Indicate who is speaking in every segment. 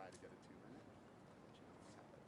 Speaker 1: try to get a 2-minute. But you don't have it.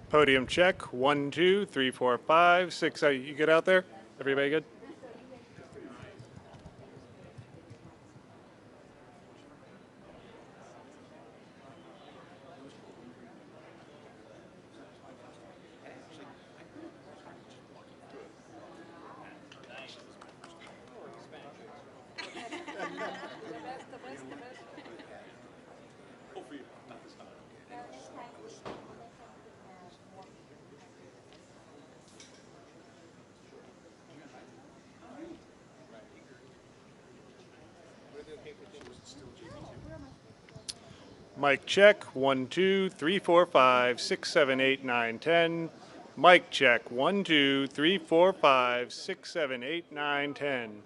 Speaker 2: Podium check. 1, 2, 3, 4, 5, 6. You get out there? Everybody good? Mic check. 1, 2, 3, 4, 5, 6, 7, 8, 9, 10. Mic check. 1, 2, 3, 4, 5, 6, 7, 8, 9, 10.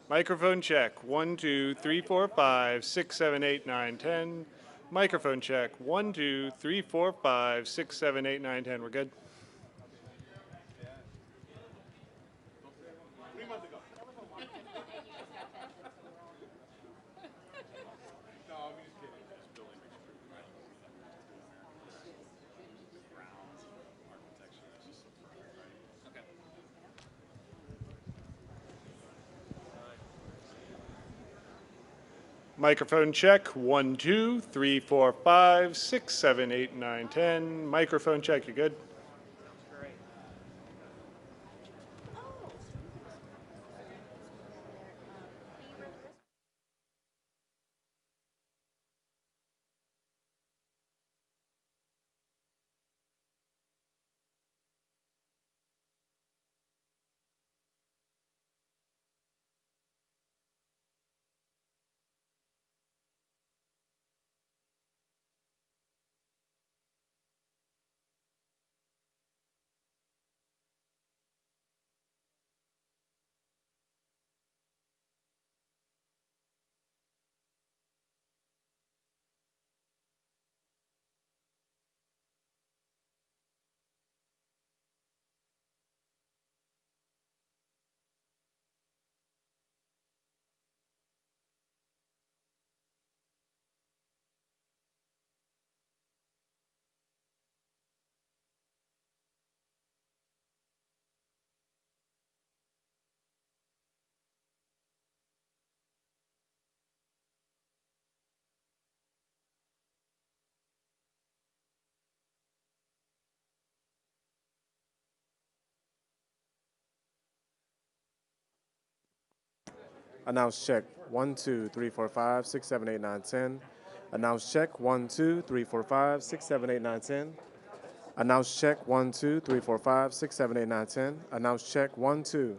Speaker 2: Microphone check. 1, 2, 3, 4, 5, 6, 7, 8, 9, 10. Microphone check. 1, 2, 3, 4, 5, 6, 7, 8, 9, 10. We're good? Microphone check. 1, 2, 3, 4, 5, 6, 7, 8, 9, 10. Microphone check. You good?
Speaker 3: Announce check. 1, 2, 3, 4, 5, 6, 7, 8, 9, 10. Announce check. 1, 2, 3, 4, 5, 6, 7, 8, 9, 10. Announce check. 1, 2, 3, 4, 5, 6, 7, 8, 9, 10. Announce check. 1, 2.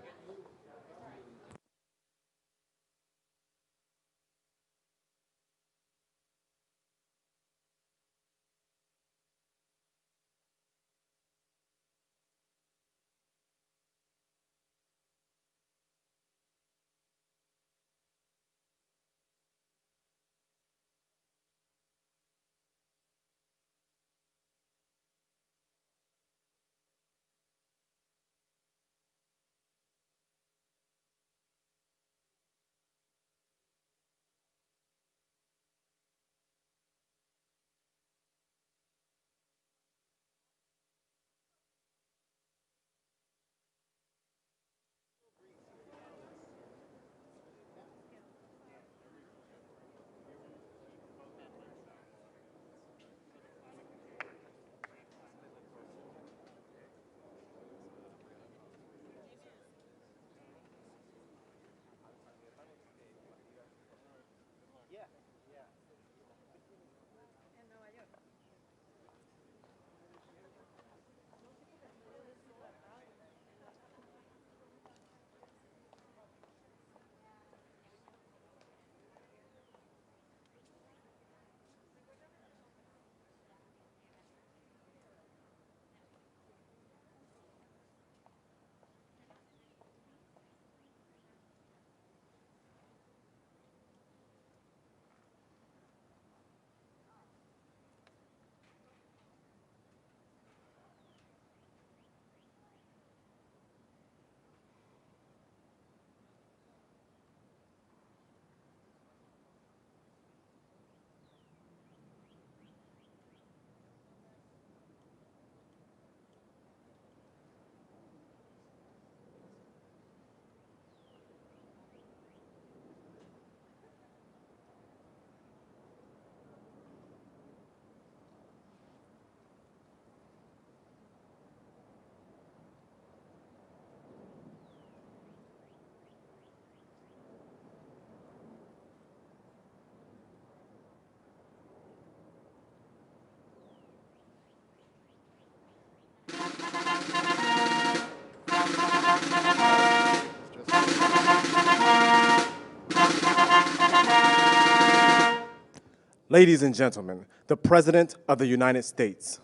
Speaker 3: Ladies and gentlemen, the President of the United States.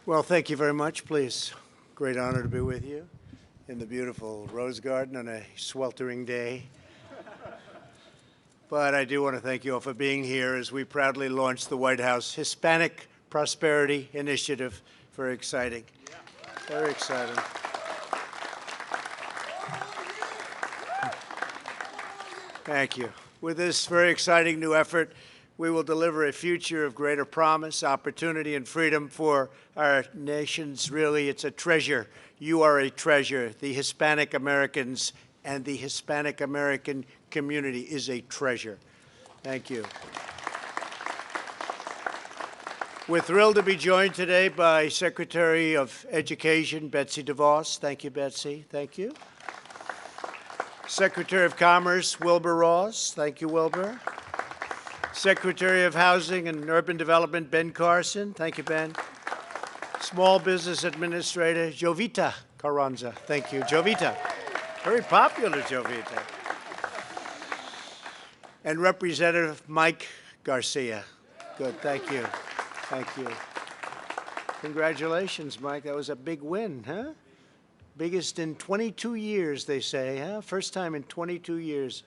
Speaker 4: Well, thank you very much, please. Great honor to be with you in the beautiful Rose Garden on a sweltering day. But I do want to thank you all for being here as we proudly launch the White House Hispanic Prosperity Initiative. Very exciting. Very exciting. Thank you. With this very exciting new effort, we will deliver a future of greater promise, opportunity, and freedom for our nations. Really, it's a treasure. You are a treasure. The Hispanic Americans and the Hispanic American community is a treasure. Thank you. We're thrilled to be joined today by Secretary of Education, Betsy DeVos. Thank you, Betsy. Thank you. Secretary of Commerce, Wilbur Ross. Thank you, Wilbur. Secretary of Housing and Urban Development, Ben Carson. Thank you, Ben. Small Business Administrator, Jovita Carranza. Thank you, Jovita. Very popular, Jovita. And Representative Mike Garcia. Good, thank you. Thank you. Congratulations, Mike. That was a big win, huh? Biggest in 22 years, they say, huh? First time in 22 years.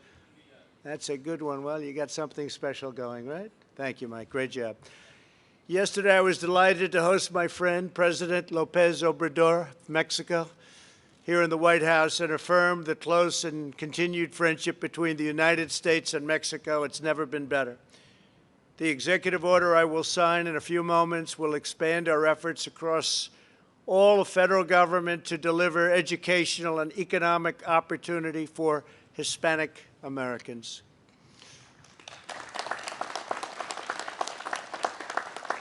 Speaker 4: That's a good one. Well, you got something special going, right? Thank you, Mike. Great job. Yesterday, I was delighted to host my friend, President López Obrador of Mexico, here in the White House and affirm the close and continued friendship between the United States and Mexico. It's never been better. The executive order I will sign in a few moments will expand our efforts across all of federal government to deliver educational and economic opportunity for Hispanic Americans.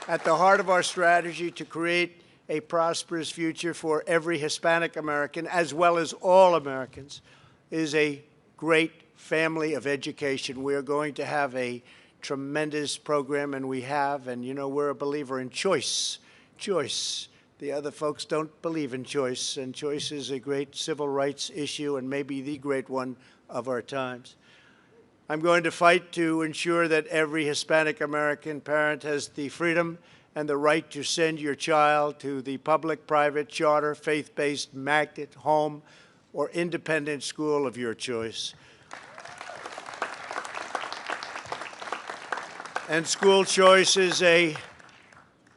Speaker 4: At the heart of our strategy to create a prosperous future for every Hispanic American, as well as all Americans, is a great family of education. We are going to have a tremendous program, and we have, and you know, we're a believer in choice. Choice. The other folks don't believe in choice, and choice is a great civil rights issue and maybe the great one of our times. I'm going to fight to ensure that every Hispanic American parent has the freedom and the right to send your child to the public, private, charter, faith-based, magnet, home, or independent school of your choice. And school choice is an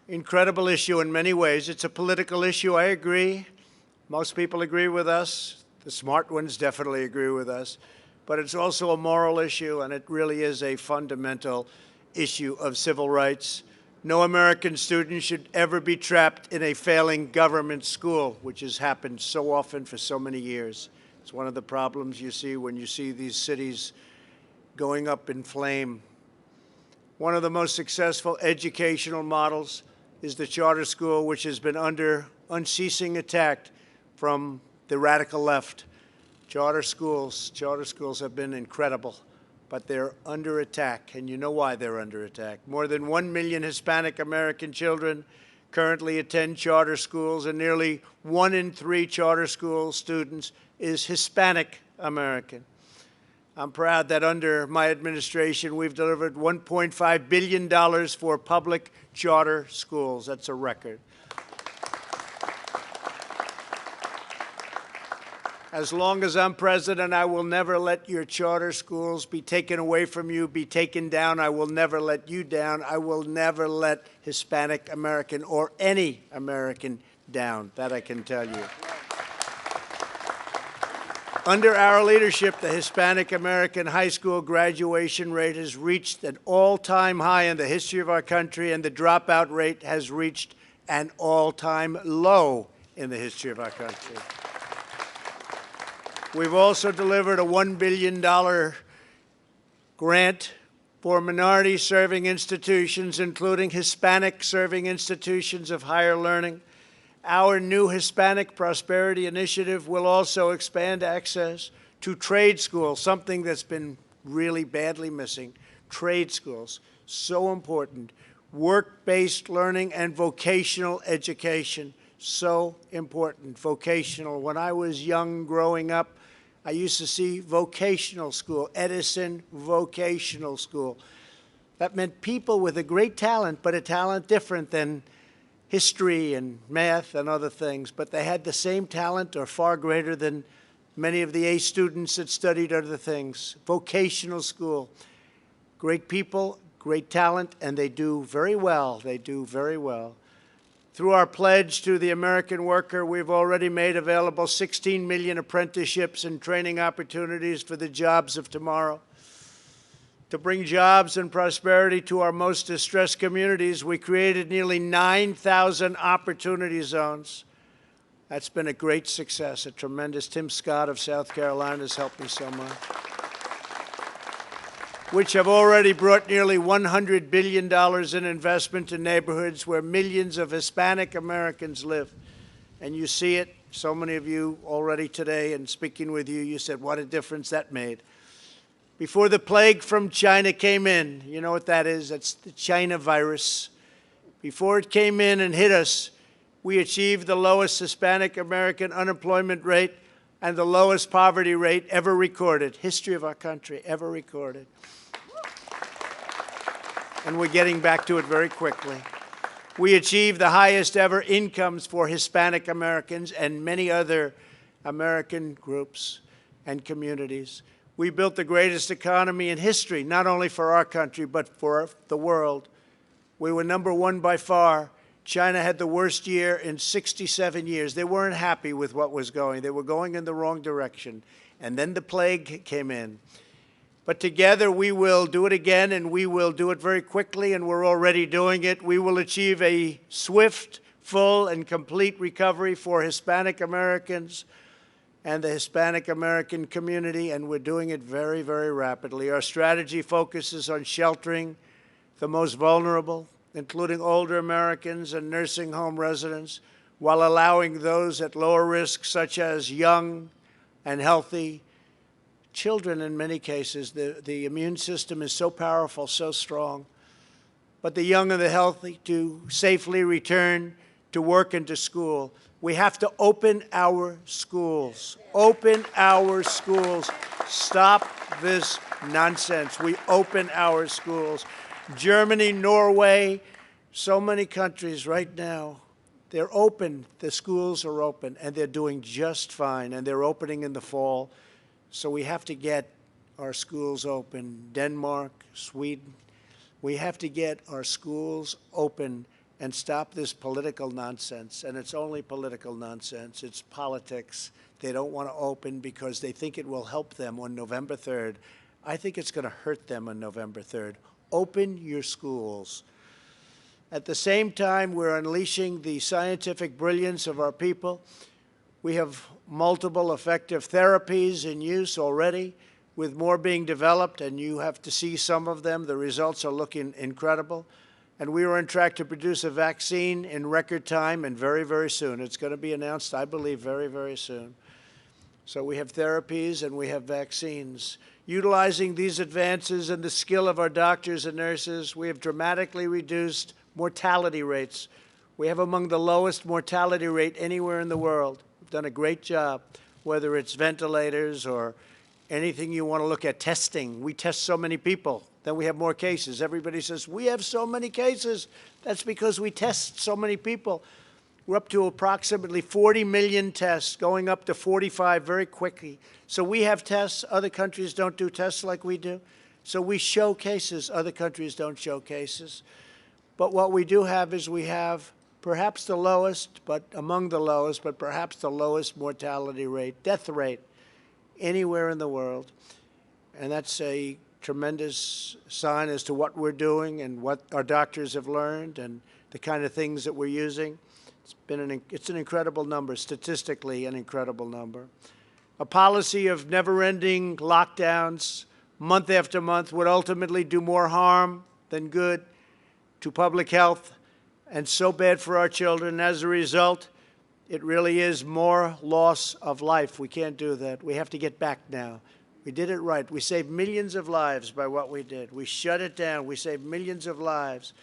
Speaker 4: incredible issue in many ways. It's a political issue, I agree. Most people agree with us. The smart ones definitely agree with us. But it's also a moral issue, and it really is a fundamental issue of civil rights. No American student should ever be trapped in a failing government school, which has happened so often for so many years. It's one of the problems you see when you see these cities going up in flame. One of the most successful educational models is the charter school, which has been under unceasing attack from the radical left. Charter schools have been incredible, but they're under attack, and you know why they're under attack. More than 1 million Hispanic American children currently attend charter schools, and nearly 1 in 3 charter school students is Hispanic American. I'm proud that under my administration, we've delivered $1.5 billion for public charter schools. That's a record. As long as I'm president, I will never let your charter schools be taken away from you, be taken down. I will never let you down. I will never let Hispanic American or any American down. That I can tell you. Under our leadership, the Hispanic American high school graduation rate has reached an all-time high in the history of our country, and the dropout rate has reached an all-time low in the history of our country. We've also delivered a $1 billion grant for minority-serving institutions, including Hispanic-serving institutions of higher learning. Our new Hispanic Prosperity Initiative will also expand access to trade schools, something that's been really badly missing. Trade schools, so important. Work-based learning and vocational education, so important. Vocational. When I was young growing up, I used to see vocational school, Edison Vocational School. That meant people with a great talent, but a talent different than history and math and other things. But they had the same talent or far greater than many of the A students that studied other things. Vocational school. Great people, great talent, and they do very well. They do very well. Through our pledge to the American worker, we've already made available 16 million apprenticeships and training opportunities for the jobs of tomorrow. To bring jobs and prosperity to our most distressed communities, we created nearly 9,000 opportunity zones. That's been a great success, a tremendous. Tim Scott of South Carolina has helped me so much. Which have already brought nearly $100 billion in investment to neighborhoods where millions of Hispanic Americans live. And you see it, so many of you already today, and speaking with you, you said what a difference that made. Before the plague from China came in, you know what that is? That's the China virus. Before it came in and hit us, we achieved the lowest Hispanic American unemployment rate and the lowest poverty rate ever recorded, history of our country ever recorded. And we're getting back to it very quickly. We achieved the highest ever incomes for Hispanic Americans and many other American groups and communities. We built the greatest economy in history, not only for our country, but for the world. We were #1 by far. China had the worst year in 67 years. They weren't happy with what was going. They were going in the wrong direction. And then the plague came in. But together we will do it again, and we will do it very quickly, and we're already doing it. We will achieve a swift, full, and complete recovery for Hispanic Americans and the Hispanic American community, and we're doing it very, very rapidly. Our strategy focuses on sheltering the most vulnerable, including older Americans and nursing home residents, while allowing those at lower risk, such as young and healthy children in many cases. The immune system is so powerful, so strong. But the young and the healthy to safely return to work and to school. We have to open our schools. Open our schools. Stop this nonsense. We open our schools. Germany, Norway, so many countries right now, they're open. The schools are open, and they're doing just fine, and they're opening in the fall. So we have to get our schools open. Denmark, Sweden, we have to get our schools open and stop this political nonsense. And it's only political nonsense. It's politics. They don't want to open because they think it will help them on November 3rd. I think it's going to hurt them on November 3rd. Open your schools. At the same time, we're unleashing the scientific brilliance of our people. We have multiple effective therapies in use already, with more being developed, and you have to see some of them. The results are looking incredible. And we are on track to produce a vaccine in record time and very, very soon. It's going to be announced, I believe, very, very soon. So we have therapies and we have vaccines. Utilizing these advances and the skill of our doctors and nurses, we have dramatically reduced mortality rates. We have among the lowest mortality rate anywhere in the world. We've done a great job, whether it's ventilators or anything you want to look at. Testing. We test so many people, then we have more cases. Everybody says, we have so many cases. That's because we test so many people. We're up to approximately 40 million tests, going up to 45 very quickly. So we have tests. Other countries don't do tests like we do. So we show cases. Other countries don't show cases. But what we do have is we have perhaps the lowest, but among the lowest, but perhaps the lowest mortality rate, death rate, anywhere in the world. And that's a tremendous sign as to what we're doing and what our doctors have learned and the kind of things that we're using. It's an incredible number, statistically an incredible number. A policy of never-ending lockdowns month after month would ultimately do more harm than good to public health and so bad for our children. As a result, it really is more loss of life. We can't do that. We have to get back now. We did it right. We saved millions of lives by what we did. We shut it down. We saved millions of lives.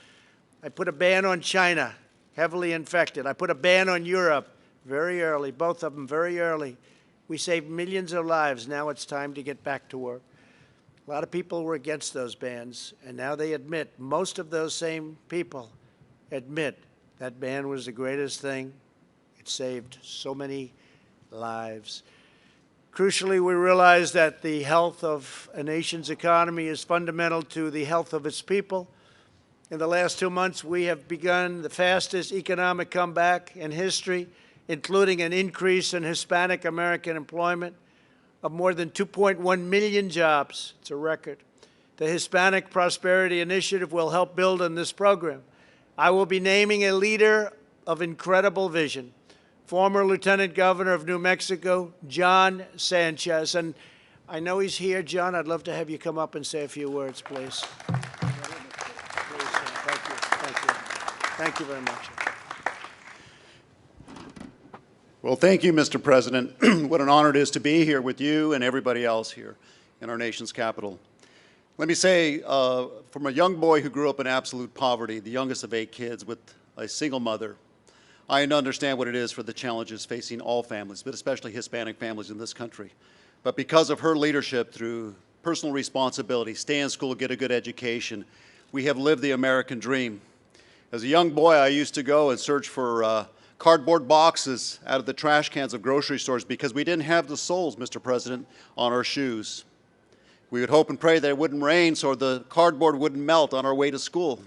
Speaker 4: I put a ban on China, heavily infected. I put a ban on Europe very early, both of them very early. We saved millions of lives. Now it's time to get back to work. A lot of people were against those bans, and now they admit, most of those same people admit that ban was the greatest thing. It saved so many lives. Crucially, we realize that the health of a nation's economy is fundamental to the health of its people. In the last 2 months, we have begun the fastest economic comeback in history, including an increase in Hispanic American employment of more than 2.1 million jobs. It's a record. The Hispanic Prosperity Initiative will help build on this program. I will be naming a leader of incredible vision, former Lieutenant Governor of New Mexico, John Sanchez. And I know he's here. John, I'd love to have you come up and say a few words, please. Thank you. Thank you. Thank you very much.
Speaker 5: Well, thank you, Mr. President. What an honor it is to be here with you and everybody else here in our nation's capital. Let me say, from a young boy who grew up in absolute poverty, the youngest of 8 kids with a single mother, I understand what it is for the challenges facing all families, but especially Hispanic families in this country. But because of her leadership through personal responsibility, stay in school, get a good education, we have lived the American dream. As a young boy, I used to go and search for cardboard boxes out of the trash cans of grocery stores because we didn't have the soles, Mr. President, on our shoes. We would hope and pray that it wouldn't rain so the cardboard wouldn't melt on our way to school.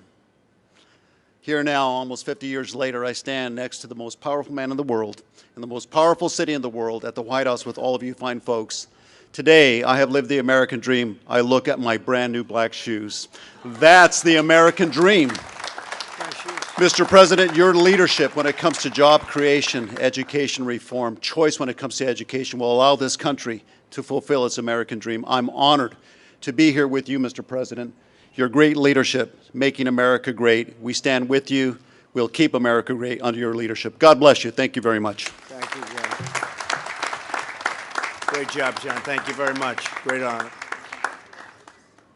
Speaker 5: Here now, almost 50 years later, I stand next to the most powerful man in the world, in the most powerful city in the world, at the White House with all of you fine folks. Today, I have lived the American dream. I look at my brand new black shoes. That's the American dream. Mr. President, your leadership when it comes to job creation, education reform, choice when it comes to education will allow this country to fulfill its American dream. I'm honored to be here with you, Mr. President. Your great leadership, making America great. We stand with you. We'll keep America great under your leadership. God bless you. Thank you very much.
Speaker 4: Thank you, John. Great job, John. Thank you very much. Great honor.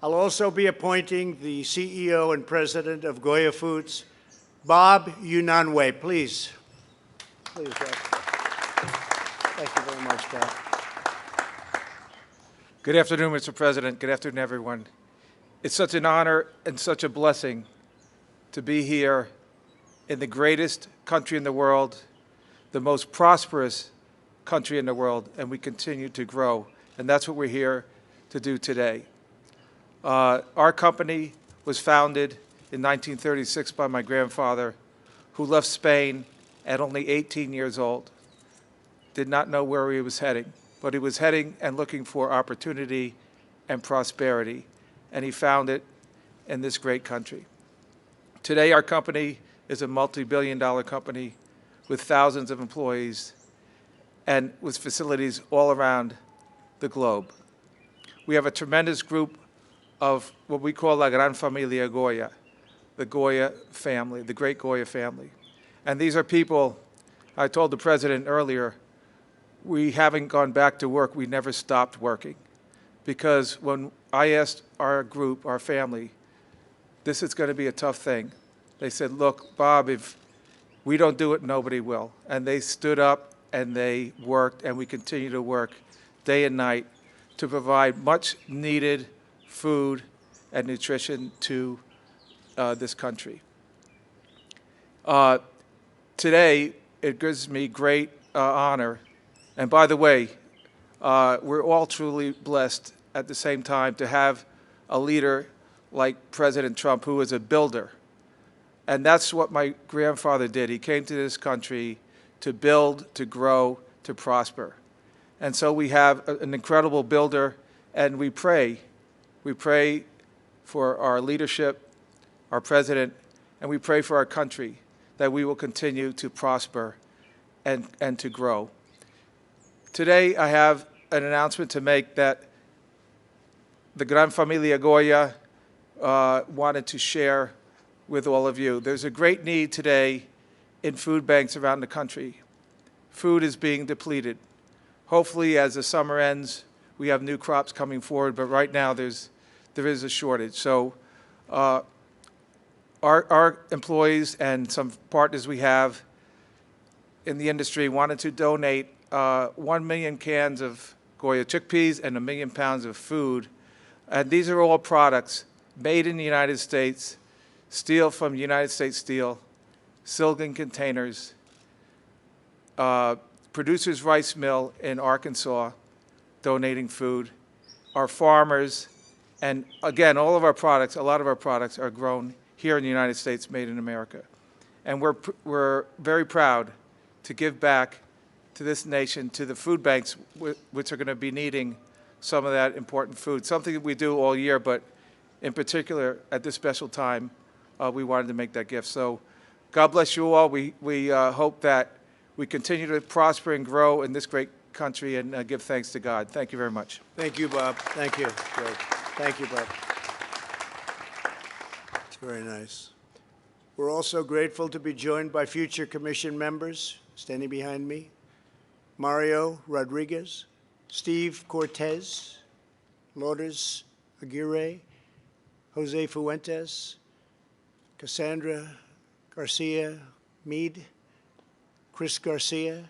Speaker 4: I'll also be appointing the CEO and President of Goya Foods, Bob Unanue. Please. Please, Bob. Thank you very much, Bob.
Speaker 6: Good afternoon, Mr. President. Good afternoon, everyone. It's such an honor and such a blessing to be here in the greatest country in the world, the most prosperous country in the world, and we continue to grow. And that's what we're here to do today. Our company was founded in 1936 by my grandfather, who left Spain at only 18 years old, did not know where he was heading, but he was heading and looking for opportunity and prosperity, and he found it in this great country. Today, our company is a multi-billion-dollar company with thousands of employees and with facilities all around the globe. We have a tremendous group of what we call La Gran Familia Goya, the Goya family, the great Goya family. And these are people, I told the President earlier, we haven't gone back to work, we never stopped working. Because when I asked our group, our family, this is going to be a tough thing, they said, look, Bob, if we don't do it, nobody will. And they stood up and they worked, and we continue to work day and night to provide much needed food and nutrition to this country. Today, it gives me great honor, and by the way, we're all truly blessed at the same time to have a leader like President Trump, who is a builder. And that's what my grandfather did. He came to this country to build, to grow, to prosper. And so we have an incredible builder, and we pray. We pray for our leadership, our president, and we pray for our country that we will continue to prosper and to grow. Today, I have an announcement to make that the Gran Familia Goya wanted to share with all of you. There's a great need today in food banks around the country. food is being depleted. Hopefully, as the summer ends, we have new crops coming forward, but right now there is a shortage. So our employees and some partners we have in the industry wanted to donate 1 million cans of Goya chickpeas and 1 million pounds of food. And these are all products made in the United States, steel from United States Steel, Silgan containers, Producers Rice Mill in Arkansas donating food, our farmers, and again, all of our products, a lot of our products are grown here in the United States, made in America. And we're very proud to give back to this nation, to the food banks, which are going to be needing some of that important food, something that we do all year, but in particular at this special time, we wanted to make that gift. So God bless you all. We hope that we continue to prosper and grow in this great country and give thanks to God. Thank you very much.
Speaker 4: Thank you, Bob. Thank you. Great. Thank you, Bob. It's very nice. We're also grateful to be joined by future commission members standing behind me: Mario Rodriguez, Steve Cortez, Lourdes Aguirre, Jose Fuentes, Cassandra Garcia Meade, Chris Garcia,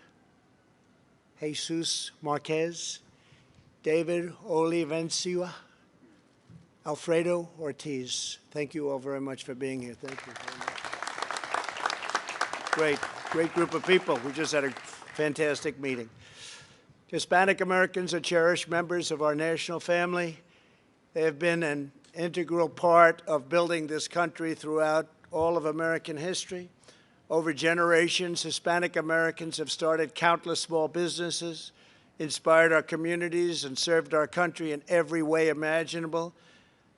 Speaker 4: Jesus Marquez, David Olivencia, Alfredo Ortiz. Thank you all very much for being here. Thank you very much. Great group of people. We just had a fantastic meeting. Hispanic Americans are cherished members of our national family. They have been an integral part of building this country throughout all of American history. Over generations, Hispanic Americans have started countless small businesses, inspired our communities, and served our country in every way imaginable.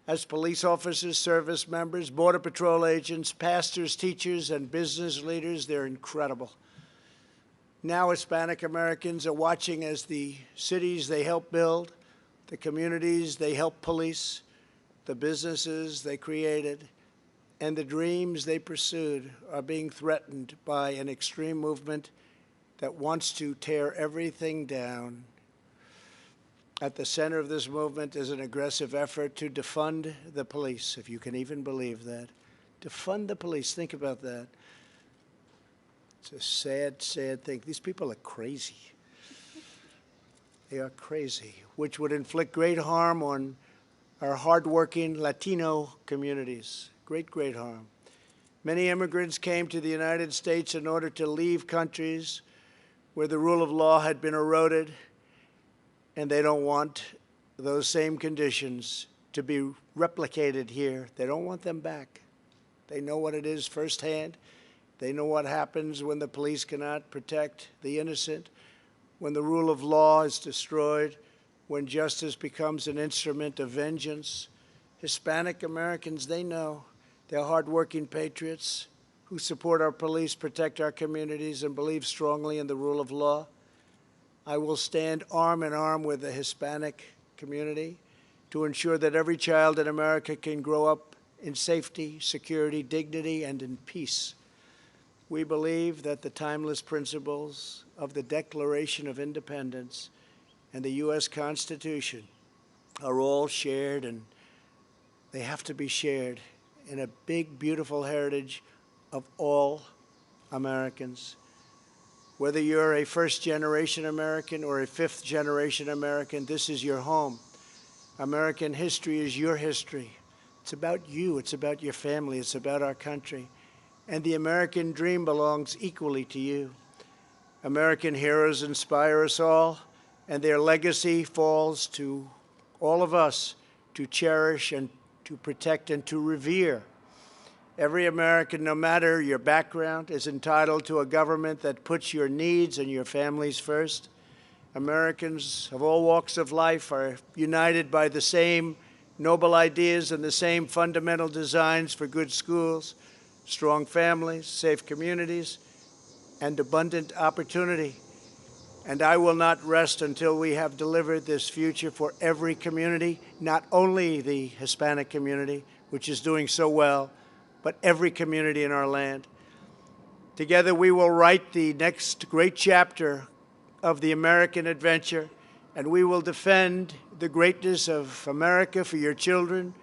Speaker 4: As police officers, service members, Border Patrol agents, pastors, teachers, and business leaders, they're incredible. Now Hispanic Americans are watching as the cities they help build, the communities they help police, the businesses they created, and the dreams they pursued are being threatened by an extreme movement that wants to tear everything down. At the center of this movement is an aggressive effort to defund the police, if you can even believe that. Defund the police, think about that. It's a sad, sad thing. These people are crazy. They are crazy, which would inflict great harm on our hardworking Latino communities. Great harm. Many immigrants came to the United States in order to leave countries where the rule of law had been eroded, and they don't want those same conditions to be replicated here. They don't want them back. They know what it is firsthand. They know what happens when the police cannot protect the innocent, when the rule of law is destroyed, when justice becomes an instrument of vengeance. Hispanic Americans, they know. They're hardworking patriots who support our police, protect our communities, and believe strongly in the rule of law. I will stand arm in arm with the Hispanic community to ensure that every child in America can grow up in safety, security, dignity, and in peace. We believe that the timeless principles of the Declaration of Independence and the U.S. Constitution are all shared, and they have to be shared in a big, beautiful heritage of all Americans. Whether you're a first-generation American or a fifth-generation American, this is your home. American history is your history. It's about you. It's about your family. It's about our country. And the American dream belongs equally to you. American heroes inspire us all, and their legacy falls to all of us to cherish and to protect and to revere. Every American, no matter your background, is entitled to a government that puts your needs and your families first. Americans of all walks of life are united by the same noble ideas and the same fundamental designs for good schools, strong families, safe communities, and abundant opportunity. And I will not rest until we have delivered this future for every community, not only the Hispanic community, which is doing so well, but every community in our land. Together we will write the next great chapter of the American adventure, and we will defend the greatness of America for your children,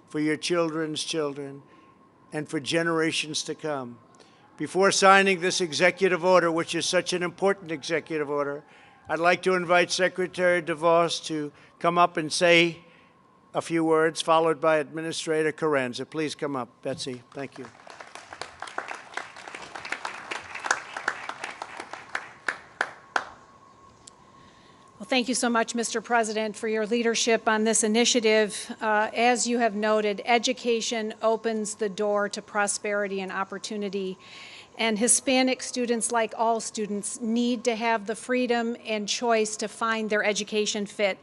Speaker 4: for your children's children, and for generations to come. Before signing this executive order, which is such an important executive order, I'd like to invite Secretary DeVos to come up and say a few words, followed by Administrator Carranza. Please come up, Betsy. Thank you.
Speaker 7: Well, thank you so much, Mr. President, for your leadership on this initiative. As you have noted, education opens the door to prosperity and opportunity. And Hispanic students, like all students, need to have the freedom and choice to find their education fit.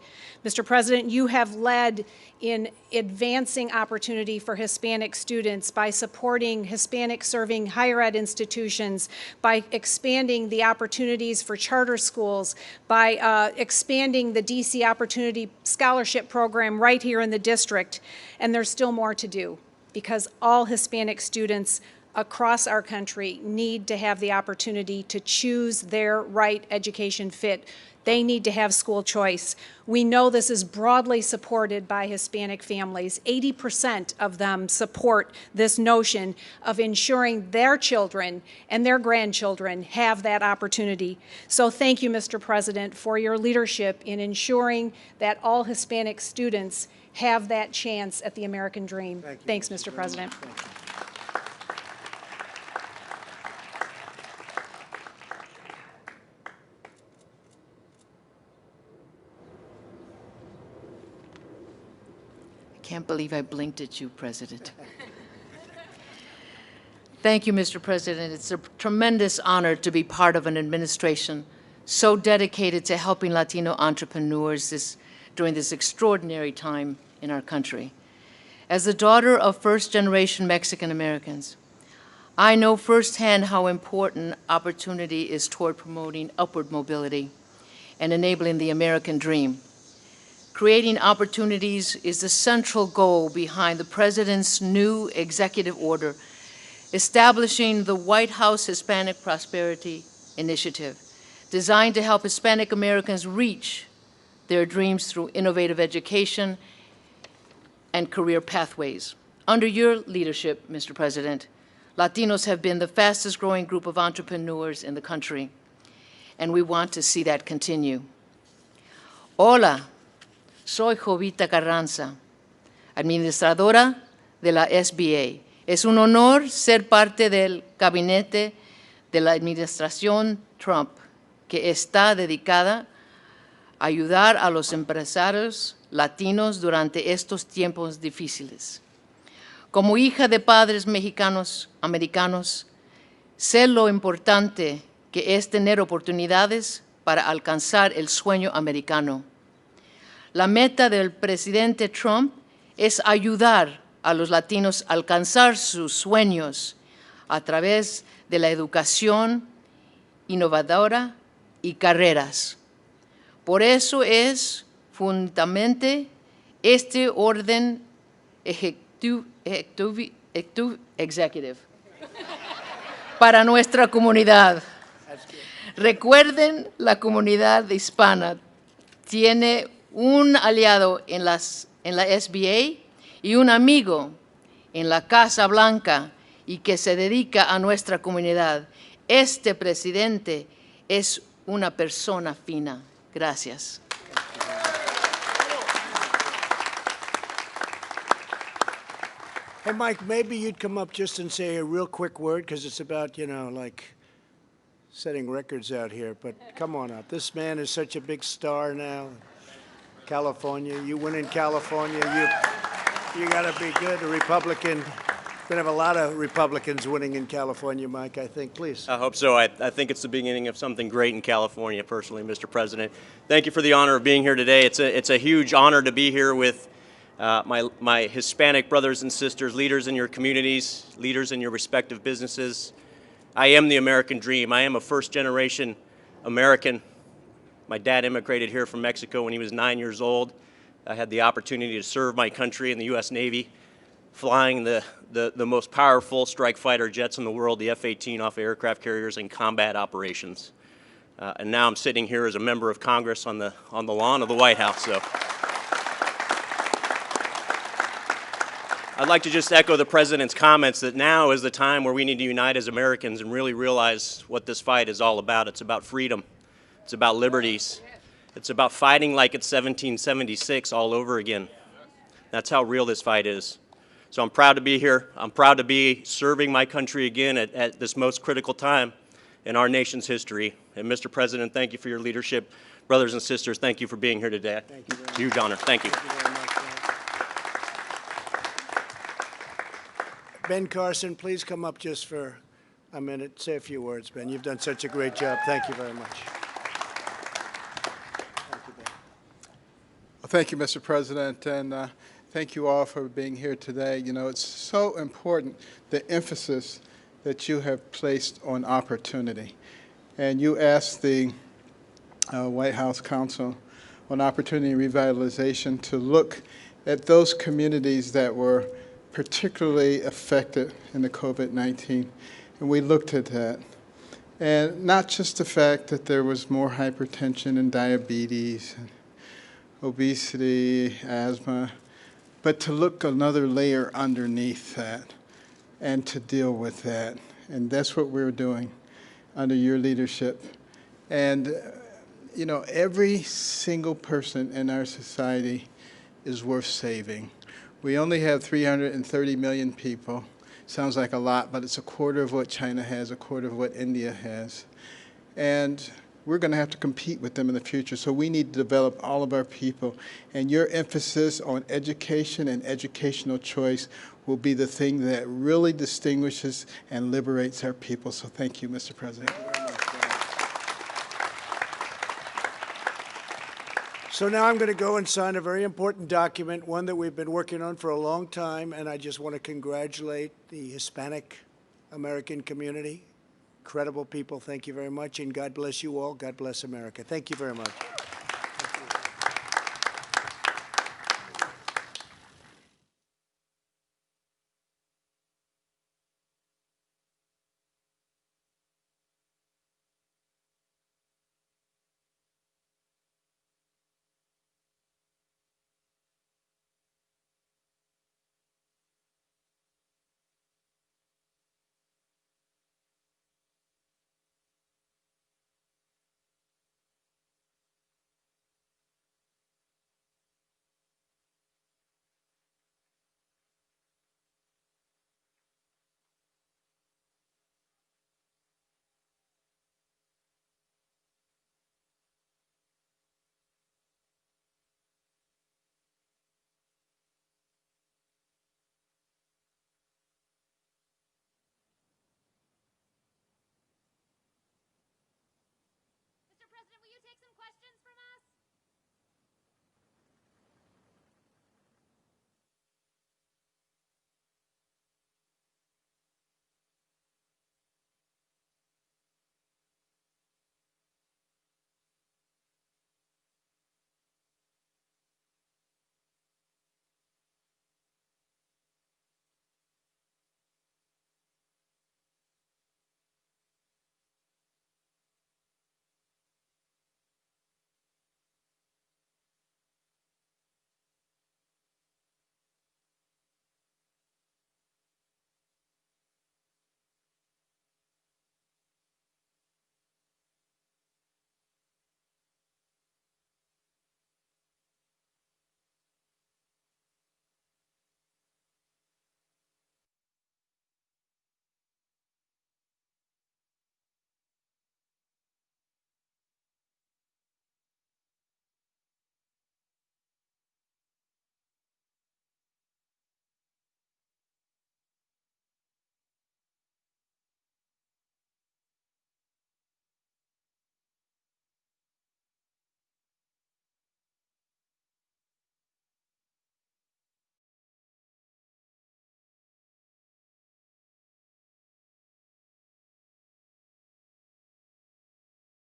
Speaker 7: Mr. President, you have led in advancing opportunity for Hispanic students by supporting Hispanic-serving higher ed institutions, by expanding the opportunities for charter schools, by expanding the DC Opportunity Scholarship Program right here in the district. And there's still more to do, because all Hispanic students across our country need to have the opportunity to choose their right education fit. They need to have school choice. We know this is broadly supported by Hispanic families. 80% of them support this notion of ensuring their children and their grandchildren have that opportunity. So thank you, Mr. President, for your leadership in ensuring that all Hispanic students have that chance at the American dream. Thanks, Mr. President.
Speaker 8: Can't believe I blinked at you, President. Thank you, Mr. President. It's a tremendous honor to be part of an administration so dedicated to helping Latino entrepreneurs during this extraordinary time in our country. As the daughter of first-generation Mexican Americans, I know firsthand how important opportunity is toward promoting upward mobility and enabling the American dream. Creating opportunities is the central goal behind the President's new executive order establishing the White House Hispanic Prosperity Initiative, designed to help Hispanic Americans reach their dreams through innovative education and career pathways. Under your leadership, Mr. President, Latinos have been the fastest growing group of entrepreneurs in the country, and we want to see that continue. Hola. Soy Jovita Carranza, administradora de la SBA. Es un honor ser parte del gabinete de la administración Trump, que está dedicada a ayudar a los empresarios latinos durante estos tiempos difíciles. Como hija de padres mexicanos, americanos, sé lo importante que es tener oportunidades para alcanzar el sueño americano. La meta del presidente Trump es ayudar a los latinos a alcanzar sus sueños a través de la educación innovadora y carreras. Por eso es fundamental este orden executive para nuestra comunidad. Recuerden, la comunidad hispana tiene un aliado en la SBA y un amigo en la Casa Blanca y que se dedica a nuestra comunidad. Este presidente es una persona fina. Gracias.
Speaker 4: Hey, Mike, maybe you'd come up just and say a real quick word, because it's about, like setting records out here. But come on up. This man is such a big star now. California, you win in California, you got to be good. A Republican, we're going to have a lot of Republicans winning in California, Mike, I think. Please.
Speaker 9: I hope so. I think it's the beginning of something great in California, personally, Mr. President. Thank you for the honor of being here today. It's a huge honor to be here with my Hispanic brothers and sisters, leaders in your communities, leaders in your respective businesses. I am the American dream. I am a first-generation American. My dad immigrated here from Mexico when he was 9 years old. I had the opportunity to serve my country in the U.S. Navy. flying the most powerful strike fighter jets in the world, the F-18, off aircraft carriers in combat operations. And now I'm sitting here as a member of Congress on the lawn of the White House. So I'd like to just echo the President's comments that now is the time where we need to unite as Americans and really realize what this fight is all about. It's about freedom. It's about liberties. It's about fighting like it's 1776 all over again. That's how real this fight is. So I'm proud to be here. I'm proud to be serving my country again at this most critical time in our nation's history. And Mr. President, thank you for your leadership. Brothers and sisters, thank you for being here today.
Speaker 4: Thank you very much.
Speaker 9: Huge honor. Thank you.
Speaker 4: Thank you very much, Ben Carson, please come up just for a minute. Say a few words, Ben. You've done such a great job. Thank you very much. Thank you, Ben.
Speaker 10: Well, thank you, Mr. President, and thank you all for being here today. You know, it's so important, the emphasis that you have placed on opportunity. And you asked the White House Council on Opportunity Revitalization to look at those communities that were particularly affected in the COVID-19, and we looked at that. And not just the fact that there was more hypertension and diabetes, and obesity, asthma, but to look another layer underneath that and to deal with that. And that's what we're doing under your leadership. And, you know, every single person in our society is worth saving. We only have 330 million people. Sounds like a lot, but it's a quarter of what China has, a quarter of what India has. And we're going to have to compete with them in the future, so we need to develop all of our people. And your emphasis on education and educational choice will be the thing that really distinguishes and liberates our people. So thank you, Mr. President.
Speaker 4: So now I'm going to go and sign a very important document, one that we've been working on for a long time, and I just want to congratulate the Hispanic American community. Incredible people. Thank you very much, and God bless you all. God bless America. Thank you very much.